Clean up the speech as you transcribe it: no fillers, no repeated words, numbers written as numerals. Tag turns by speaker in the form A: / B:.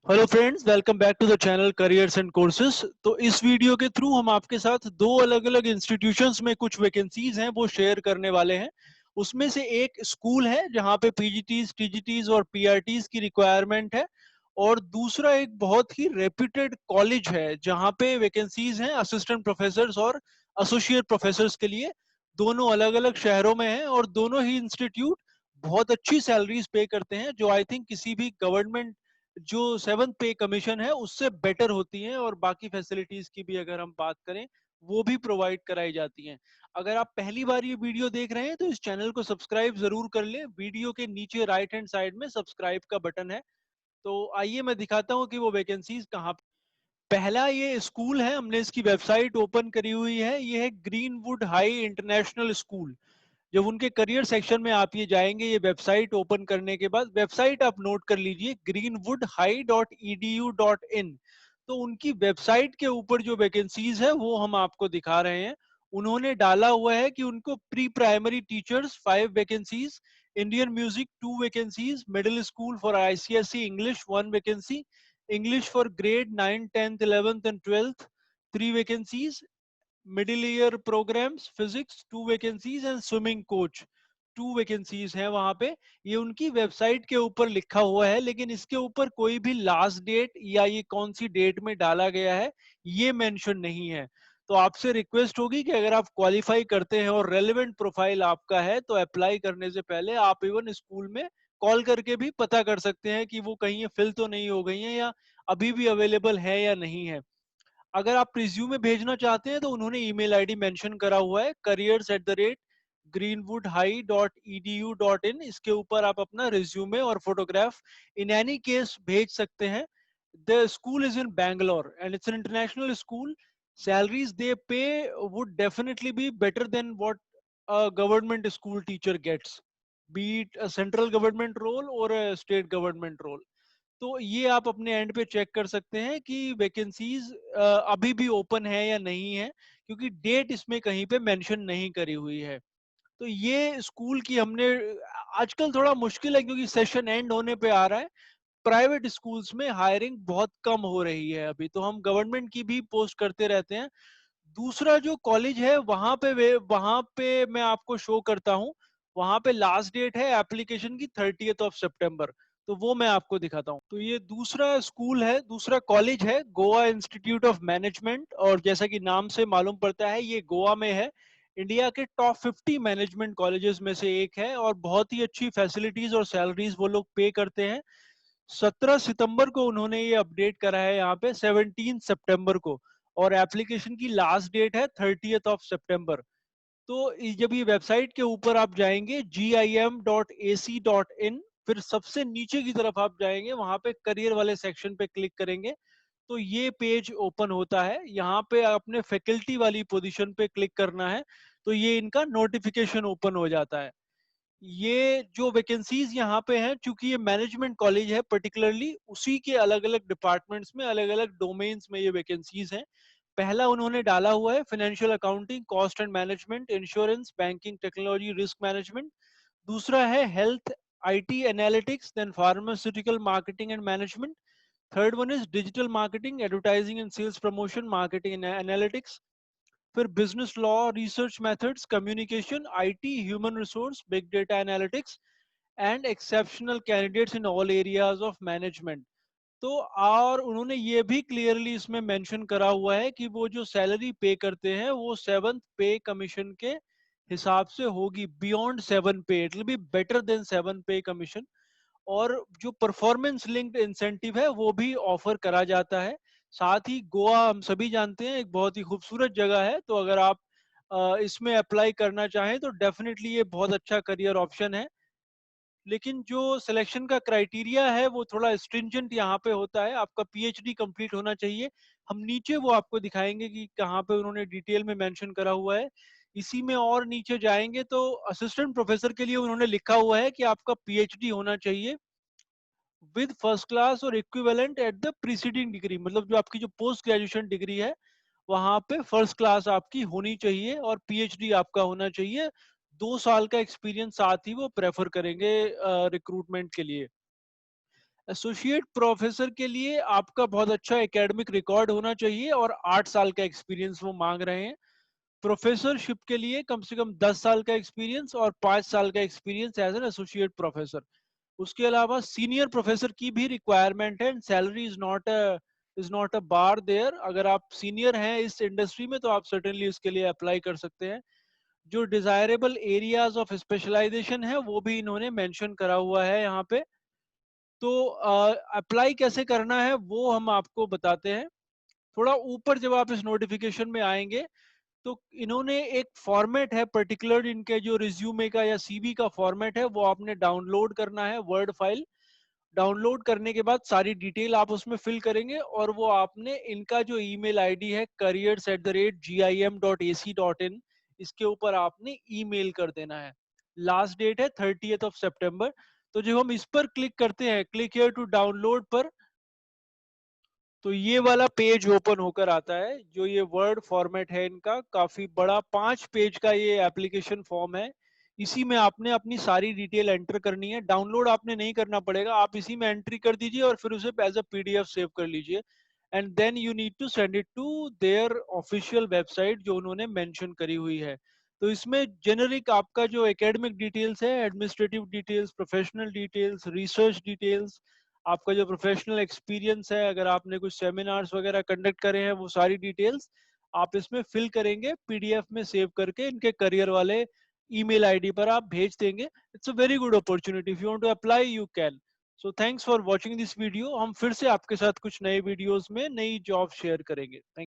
A: Hello friends, welcome back to the channel careers and courses. तो इस video के through हम आपके साथ दो अलग अलग इंस्टीट्यूशंस में कुछ वैकेंसीज हैं वो शेयर करने वाले हैं। उसमें से एक स्कूल है जहां पे पीजीटीज, टीजीटीज और पीआरटीज की रिक्वायरमेंट है, और दूसरा एक बहुत ही रेप्यूटेड कॉलेज है जहां पे वैकेंसीज हैं असिस्टेंट प्रोफेसर्स और एसोसिएट प्रोफेसर्स के लिए। दोनों अलग अलग शहरों में हैं और दोनों ही इंस्टीट्यूट बहुत अच्छी सैलरीज पे करते हैं, जो आई थिंक किसी भी गवर्नमेंट जो सेवंथ पे कमीशन है उससे बेटर होती हैं, और बाकी फैसिलिटीज की भी अगर हम बात करें वो भी प्रोवाइड कराई जाती हैं। अगर आप पहली बार ये वीडियो देख रहे हैं तो इस चैनल को सब्सक्राइब जरूर कर लें। वीडियो के नीचे राइट हैंड साइड में सब्सक्राइब का बटन है। तो आइए मैं दिखाता हूँ कि वो वैकेंसीज कहाँ। पहला ये स्कूल है, हमने इसकी वेबसाइट ओपन करी हुई है। ये है ग्रीनवुड हाई इंटरनेशनल स्कूल। जब उनके करियर सेक्शन में आप ये जाएंगे, ये वेबसाइट ओपन करने के बाद वेबसाइट आप नोट कर लीजिए, greenwoodhigh.edu.in। तो उनकी वेबसाइट के ऊपर जो वैकेंसीज है वो हम आपको दिखा रहे हैं। उन्होंने डाला हुआ है कि उनको pre primary teachers 5 vacancies, Indian music 2 vacancies, middle school for ICSE English 1 vacancy, English for grade 9, 10th, 11th and 12th 3 vacancies, middle year programs physics 2 vacancies and swimming coach 2 vacancies हैं वहां पे। ये उनकी वेबसाइट के ऊपर लिखा हुआ है, लेकिन इसके ऊपर कोई भी लास्ट डेट या ये कौन सी डेट में डाला गया है ये मेंशन नहीं है। तो आपसे रिक्वेस्ट होगी कि अगर आप क्वालिफाई करते हैं और रेलेवेंट प्रोफाइल आपका है तो अप्लाई करने से पहले आप इवन स्कूल में कॉल करके भी पता कर सकते हैं कि वो कहीं फिल तो नहीं हो गई हैं या अभी भी अवेलेबल है या नहीं है। अगर आप रिज्यूमे भेजना चाहते हैं तो उन्होंने ईमेल आईडी मेंशन करा हुआ है, careers@greenwoodhigh.edu.in। इसके ऊपर आप अपना रिज्यूमे और फोटोग्राफ इन एनी केस भेज सकते हैं। The school is in Bangalore and it's an international school. salaries they pay would definitely be better than what a government school teacher gets, be it a central government role or a state government role। तो ये आप अपने and पे check कर सकते हैं कि vacancies अभी भी ओपन है या नहीं है, क्योंकि डेट इसमें कहीं पे मेंशन नहीं करी हुई है। तो ये स्कूल की हमने आजकल थोड़ा मुश्किल है क्योंकि सेशन एंड होने पे आ रहा है। प्राइवेट स्कूल्स में हायरिंग बहुत कम हो रही है अभी, तो हम गवर्नमेंट की भी पोस्ट करते रहते हैं। दूसरा जो कॉलेज है वहां पे मैं आपको शो करता हूँ। वहां पे लास्ट डेट है एप्लीकेशन की 30th ऑफ सितंबर। तो वो मैं आपको दिखाता हूँ। तो ये दूसरा स्कूल है, दूसरा कॉलेज है, गोवा इंस्टीट्यूट ऑफ मैनेजमेंट। और जैसा कि नाम से मालूम पड़ता है ये गोवा में है। इंडिया के टॉप 50 मैनेजमेंट कॉलेजेस में से एक है, और बहुत ही अच्छी फैसिलिटीज और सैलरीज वो लोग पे करते हैं। 17 सितंबर को उन्होंने ये अपडेट करा है यहाँ पे, 17 सितंबर को। और एप्लीकेशन की लास्ट डेट है 30th ऑफ सितंबर। तो जब ये वेबसाइट के ऊपर आप जाएंगे gim.ac.in, फिर सबसे नीचे की तरफ आप जाएंगे, वहां पे करियर वाले सेक्शन पे क्लिक करेंगे तो ये पेज ओपन होता है। यहाँ पे अपने फैकल्टी वाली पोजीशन पे क्लिक करना है तो ये इनका नोटिफिकेशन ओपन हो जाता है। ये जो वैकेंसीज यहाँ पे हैं, चूंकि ये मैनेजमेंट कॉलेज है पर्टिकुलरली, उसी के अलग अलग डिपार्टमेंट्स में अलग अलग डोमेन्स में ये वैकेंसीज हैं। पहला उन्होंने डाला हुआ है financial accounting, cost and management, insurance, banking technology, risk management. दूसरा है health, IT analytics, then pharmaceutical marketing and management. Third one is digital marketing, advertising and sales promotion, marketing and analytics. फिर business law, research methods, communication, IT, human resource, big data analytics and exceptional candidates in all areas of management. तो और उन्होंने ये भी clearly इसमें mention करा हुआ है कि वो जो सैलरी पे करते हैं वो सेवंथ पे कमीशन के हिसाब से होगी, बियॉन्ड 7 पे it will be better than 7 पे कमीशन। और जो परफॉर्मेंस लिंक्ड इंसेंटिव है वो भी ऑफर करा जाता है। साथ ही गोवा हम सभी जानते हैं एक बहुत ही खूबसूरत जगह है, तो अगर आप इसमें अप्लाई करना चाहें तो डेफिनेटली ये बहुत अच्छा करियर ऑप्शन है। लेकिन जो सिलेक्शन का क्राइटेरिया है वो थोड़ा स्ट्रिंजेंट यहाँ पे होता है, आपका पीएचडी कंप्लीट होना चाहिए। हम नीचे वो आपको दिखाएंगे कि कहाँ पे उन्होंने डिटेल में मेंशन करा हुआ है। इसी में और नीचे जाएंगे तो असिस्टेंट प्रोफेसर के लिए उन्होंने लिखा हुआ है कि आपका पीएचडी होना चाहिए विद फर्स्ट क्लास और equivalent at the preceding degree. मतलब जो आपकी जो पोस्ट ग्रेजुएशन डिग्री है वहां पे फर्स्ट क्लास आपकी होनी चाहिए और पीएचडी आपका होना चाहिए। 2 साल का एक्सपीरियंस साथ ही वो प्रेफर करेंगे रिक्रूटमेंट के लिए। एसोसिएट प्रोफेसर के लिए आपका बहुत अच्छा एकेडमिक रिकॉर्ड होना चाहिए और 8 साल का एक्सपीरियंस वो मांग रहे हैं। प्रोफेसरशिप के लिए कम से कम 10 साल का एक्सपीरियंस और 5 साल का experience as an associate professor. उसके अलावा सीनियर प्रोफेसर की भी रिक्वायरमेंट है। Salary is not a bar there. अगर आप सीनियर हैं इस इंडस्ट्री में तो आप सर्टेनली उसके लिए अप्लाई कर सकते हैं। जो डिजायरेबल एरियाज ऑफ स्पेशलाइजेशन है वो भी इन्होंने मेंशन करा हुआ है यहाँ पे। तो अप्लाई कैसे करना है वो हम आपको बताते हैं। थोड़ा ऊपर जब आप इस नोटिफिकेशन में आएंगे तो इन्होंने एक फॉर्मेट है पर्टिकुलर, इनके जो रिज्यूमे का या सीवी का फॉर्मेट है वो आपने डाउनलोड करना है, वर्ड फाइल। डाउनलोड करने के बाद सारी डिटेल आप उसमें फिल करेंगे और वो आपने इनका जो ईमेल आईडी है careers@gim.ac.in, इसके ऊपर आपने ईमेल कर देना है। लास्ट डेट है 30th of September। तो जब हम इस पर क्लिक करते हैं, क्लिक हियर टू डाउनलोड पर, तो ये वाला पेज ओपन होकर आता है। जो ये वर्ड फॉर्मेट है इनका काफी बड़ा 5 पेज का ये एप्लीकेशन फॉर्म है। इसी में आपने अपनी सारी डिटेल एंटर करनी है। डाउनलोड आपने नहीं करना पड़ेगा, आप इसी में एंट्री कर दीजिए और फिर उसे एज अ पीडीएफ सेव कर लीजिए। And then you need to send it to their official website जो उन्होंने मेंशन करी हुई है। तो इसमें जेनरिक आपका जो एकेडमिक डिटेल्स है, administrative details, professional details, research details, आपका जो प्रोफेशनल एक्सपीरियंस है, अगर आपने कुछ सेमिनार्स वगैरह कंडक्ट करे हैं, वो सारी डिटेल्स आप इसमें फिल करेंगे, पीडीएफ में सेव करके इनके करियर वाले ईमेल आईडी पर आप भेज देंगे। It's a very good opportunity. If you want to apply you can. So thanks for watching this video. हम फिर से आपके साथ कुछ नए वीडियोस में नई जॉब शेयर करेंगे। थैंक